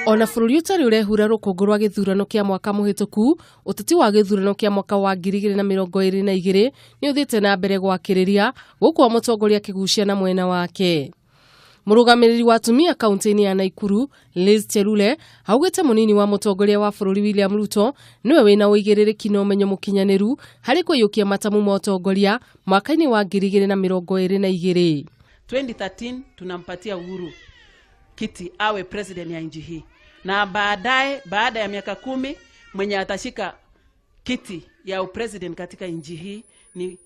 Ona bururi utari urehura rukungu rwa githurano kia mwaka muhituku, uteti wa githurano kia mwaka wa 2022 ni uthite na mbere gwakiriria gukwa mutongoria kigucia na mwena wake. Murugamiriri wa atumia kaunti-ini ya Nakuru Liz Chelule augite munini wa mutongoria wa bururi William Ruto niwe wina uigiririki na umenyo mukinyaniru hari kuiyukia matamu ma utongoria mwaka-ini wa 2022. 2013 tunampatia Uhuru kiti awe president ya nchi hii, na baada ya miaka 10 mwenye atashika kiti ya president katika nchi hii ni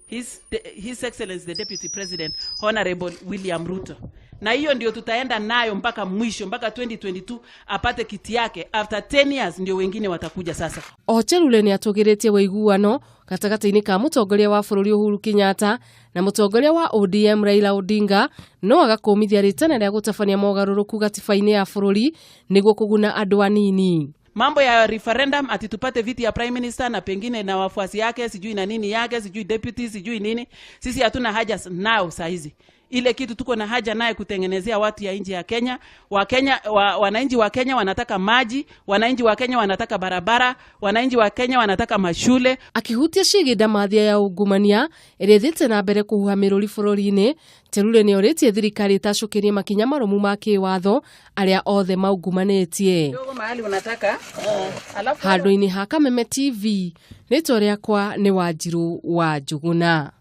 his excellency the deputy president honorable William Ruto, na hiyo ndio tutaenda nayo mpaka mwisho, mpaka 2022 apate kiti yake. After 10 years ndio wengine watakuja sasa. Chelule ni atugiretie waiguano gatagati-ini ka mutongoria wa bururi Uhuru Kenyatta na mutongoria wa ODM Raila Odinga, no agakumithia ritana ria gutabania mogaruruku gatiba-ini ya bururi niguo kuguna andu anini. Mambo ya referendum ati tupate viti ya prime minister na pengine na wafuasi yake sijui na nini yake sijui deputy sijui nini, sisi hatuna haja nao saa hizi. Ile kitu tuko na haja naye kutengenezea watu ya nchi ya Kenya. Wananchi wa Kenya wanataka maji, wananchi wa Kenya wanataka barabara, wananchi wa Kenya wanataka mashule. Akihutia shigida mathia ya ungumania iria thite na mbere kuhuha miruri bururi-ini, Chelule ni oritie thirikari itacukirie makinya marumu ma kiwatho aria othe maungumanetie. Ndogo mahali unataka Handu-ini ha Kameme TV, ritwa riakwa ni Wanjiru wa Njuguna.